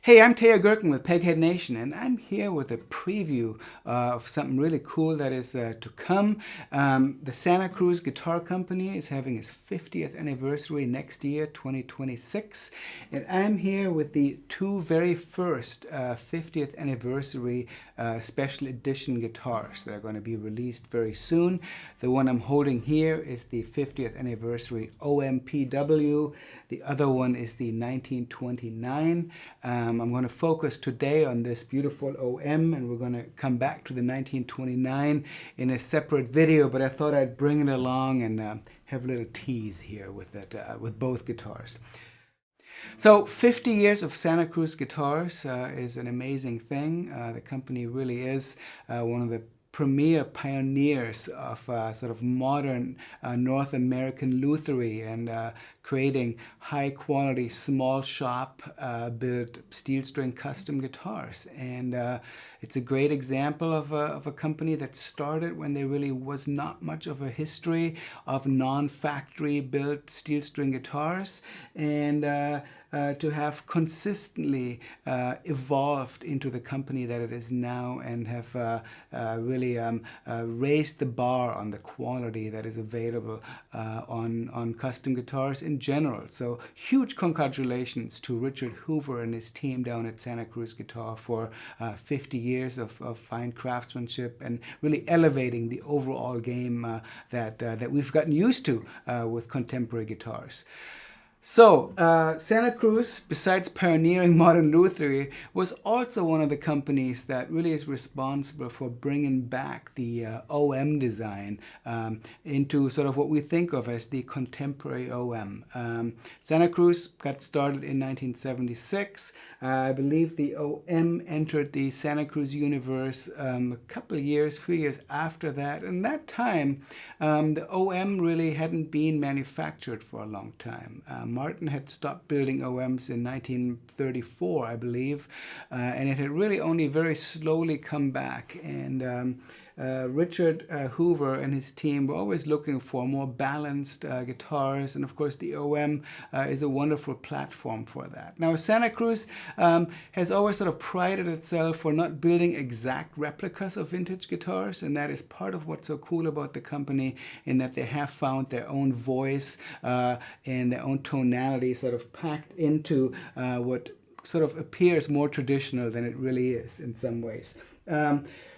Hey, I'm Teja Gerken with Peghead Nation, and I'm here with a preview of something really cool that is to come. The Santa Cruz Guitar Company is having its 50th anniversary next year, 2026, and I'm here with the two very first 50th anniversary special edition guitars that are going to be released very soon. The one I'm holding here is the 50th anniversary OMPW. The other one is the 1929. I'm going to focus today on this beautiful OM, and we're going to come back to the 1929 in a separate video, but I thought I'd bring it along and have a little tease here with it, with both guitars. So 50 years of Santa Cruz Guitars is an amazing thing. The company really is one of the premier pioneers of sort of modern North American lutherie and creating high quality small shop built steel string custom guitars. And it's a great example of a company that started when there really was not much of a history of non-factory built steel string guitars, and to have consistently evolved into the company that it is now, and have really raised the bar on the quality that is available on custom guitars in general. So huge congratulations to Richard Hoover and his team down at Santa Cruz Guitar for 50 years of fine craftsmanship and really elevating the overall game that we've gotten used to with contemporary guitars. So, Santa Cruz, besides pioneering modern lutherie, was also one of the companies that really is responsible for bringing back the OM design into sort of what we think of as the contemporary OM. Santa Cruz got started in 1976. I believe the OM entered the Santa Cruz universe a few years after that. And that time, the OM really hadn't been manufactured for a long time. Martin had stopped building OMs in 1934, I believe, and it had really only very slowly come back. And Richard Hoover and his team were always looking for more balanced guitars, and of course the OM is a wonderful platform for that. Now, Santa Cruz has always sort of prided itself for not building exact replicas of vintage guitars, and that is part of what's so cool about the company, in that they have found their own voice and their own tonality sort of packed into what sort of appears more traditional than it really is in some ways.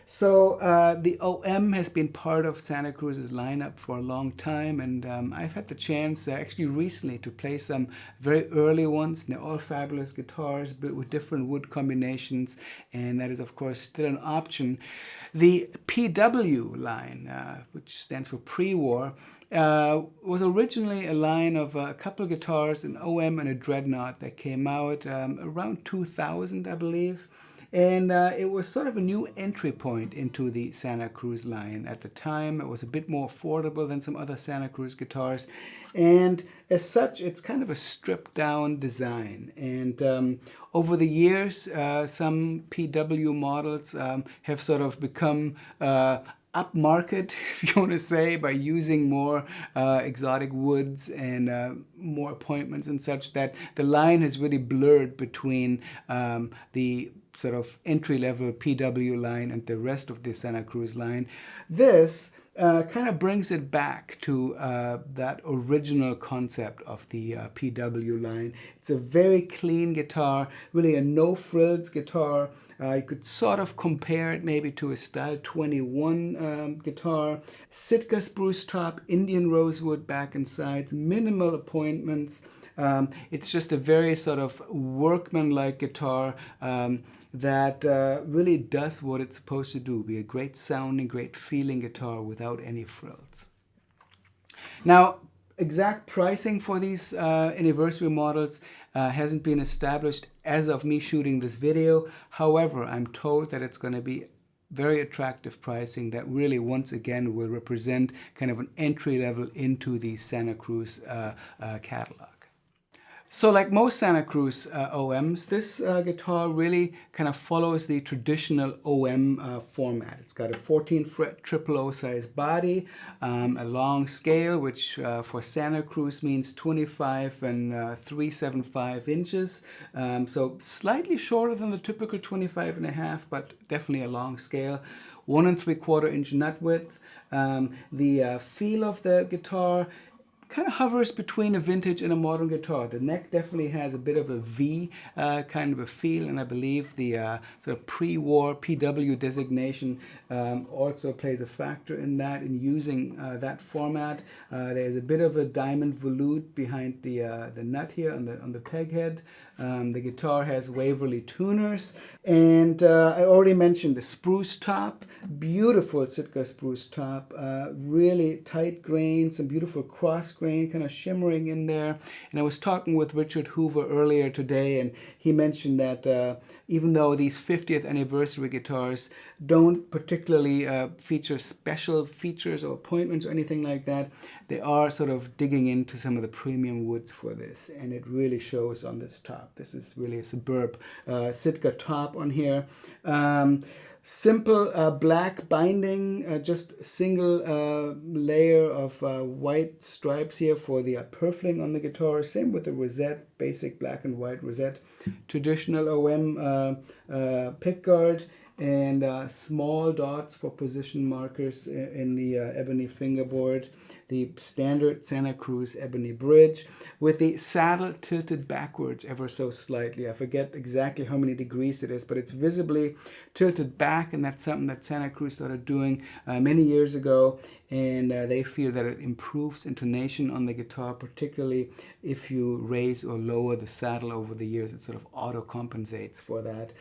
So the OM has been part of Santa Cruz's lineup for a long time, and I've had the chance actually recently to play some very early ones. They're all fabulous guitars built with different wood combinations, and that is of course still an option. The PW line, which stands for pre-war, was originally a line of a couple of guitars, an OM and a Dreadnought, that came out around 2000, I believe. And it was sort of a new entry point into the Santa Cruz line. At the time, it was a bit more affordable than some other Santa Cruz guitars. And as such, it's kind of a stripped down design. And over the years, some PW models have sort of become upmarket, if you want to say, by using more exotic woods and more appointments and such, that the line has really blurred between the sort of entry-level PW line and the rest of the Santa Cruz line. This kind of brings it back to that original concept of the PW line. It's a very clean guitar, really a no-frills guitar. You could sort of compare it maybe to a Style 21 guitar. Sitka spruce top, Indian rosewood back and sides, minimal appointments. It's just a very sort of workman-like guitar that really does what it's supposed to do, be a great sounding, great feeling guitar without any frills. Now, exact pricing for these anniversary models hasn't been established as of me shooting this video. However, I'm told that it's going to be very attractive pricing that really, once again, will represent kind of an entry level into the Santa Cruz catalog. So like most Santa Cruz OMs, this guitar really kind of follows the traditional OM format. It's got a 14 fret triple O size body, a long scale, which for Santa Cruz means 25 and 375 inches. So slightly shorter than the typical 25 and a half, but definitely a long scale. 1 3/4 inch nut width. The feel of the guitar kind of hovers between a vintage and a modern guitar. The neck definitely has a bit of a V kind of a feel, and I believe the sort of pre-war PW designation also plays a factor in that, in using that format. There's a bit of a diamond volute behind the nut here on the peg head. The guitar has Waverly tuners, and I already mentioned the spruce top, beautiful Sitka spruce top, really tight grain, some beautiful cross grain kind of shimmering in there. And I was talking with Richard Hoover earlier today, and he mentioned that even though these 50th anniversary guitars don't particularly feature special features or appointments or anything like that, they are sort of digging into some of the premium woods for this, and it really shows on this top. This is really a superb Sitka top on here. Simple black binding, just a single layer of white stripes here for the purfling on the guitar. Same with the rosette, basic black and white rosette. Traditional OM pickguard, and small dots for position markers in the ebony fingerboard. The standard Santa Cruz ebony bridge with the saddle tilted backwards ever so slightly. I forget exactly how many degrees it is, but it's visibly tilted back, and that's something that Santa Cruz started doing many years ago, and they feel that it improves intonation on the guitar, particularly if you raise or lower the saddle over the years. It sort of auto compensates for that,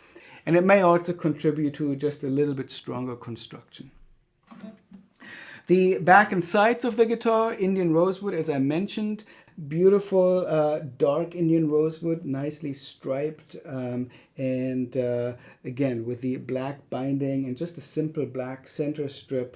and it may also contribute to just a little bit stronger construction. The back and sides of the guitar, Indian rosewood, as I mentioned. Beautiful dark Indian rosewood, nicely striped, and again with the black binding and just a simple black center strip.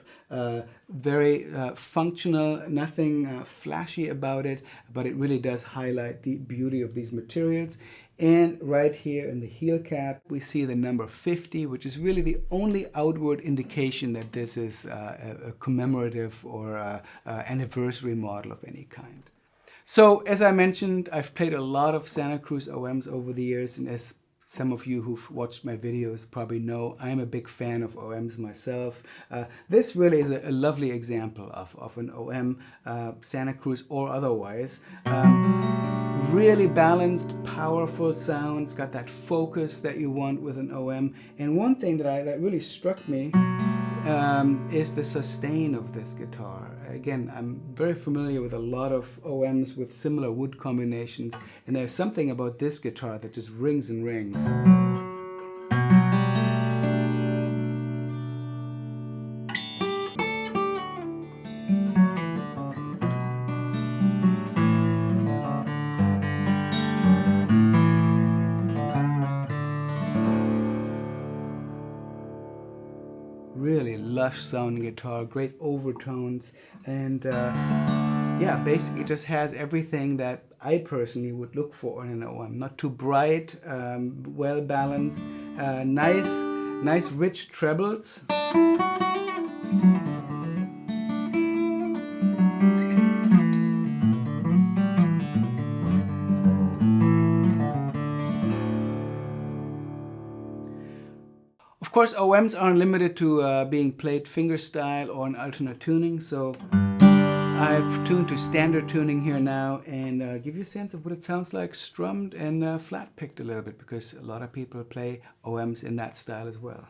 Very functional, nothing flashy about it, but it really does highlight the beauty of these materials. And right here in the heel cap, we see the number 50, which is really the only outward indication that this is a commemorative or anniversary model of any kind. So, as I mentioned, I've played a lot of Santa Cruz OMs over the years, and as some of you who've watched my videos probably know, I'm a big fan of OMs myself. This really is a lovely example of an OM, Santa Cruz or otherwise. Really balanced, powerful sounds, got that focus that you want with an OM. And one thing that really struck me is the sustain of this guitar. Again, I'm very familiar with a lot of OMs with similar wood combinations, and there's something about this guitar that just rings and rings. Really lush sounding guitar, great overtones, and yeah, basically just has everything that I personally would look for in an OM. Not too bright, well balanced, nice rich trebles. Of course, OMs aren't limited to being played fingerstyle or in alternate tuning, so I've tuned to standard tuning here now and give you a sense of what it sounds like strummed and flat picked a little bit, because a lot of people play OMs in that style as well.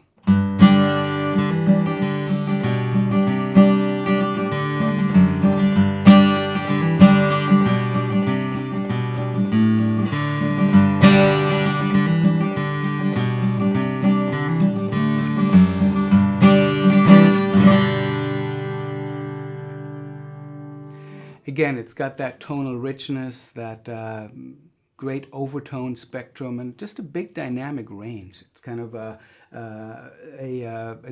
Again, it's got that tonal richness, that great overtone spectrum, and just a big dynamic range. It's kind of a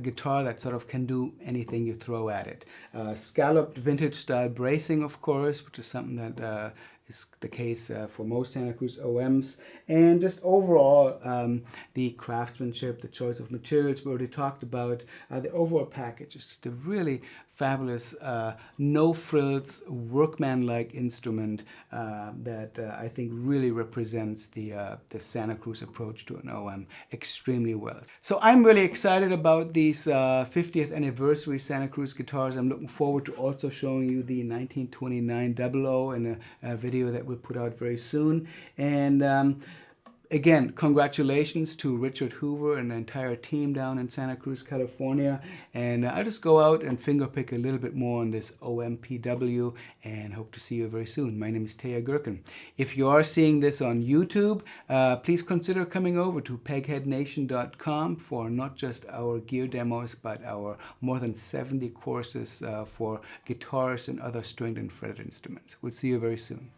guitar that sort of can do anything you throw at it. Scalloped vintage style bracing, of course, which is something that is the case for most Santa Cruz OMs. And just overall, the craftsmanship, the choice of materials we already talked about, the overall package is just a really fabulous, no frills, workman-like instrument that I think really represents the Santa Cruz approach to an OM extremely well. So I'm really excited about these 50th anniversary Santa Cruz guitars. I'm looking forward to also showing you the 1929 00 in a video that we'll put out very soon. And again, congratulations to Richard Hoover and the entire team down in Santa Cruz, California. And I'll just go out and fingerpick a little bit more on this OMPW and hope to see you very soon. My name is Teja Gerken. If you are seeing this on YouTube, please consider coming over to pegheadnation.com for not just our gear demos, but our more than 70 courses for guitars and other stringed and fretted instruments. We'll see you very soon.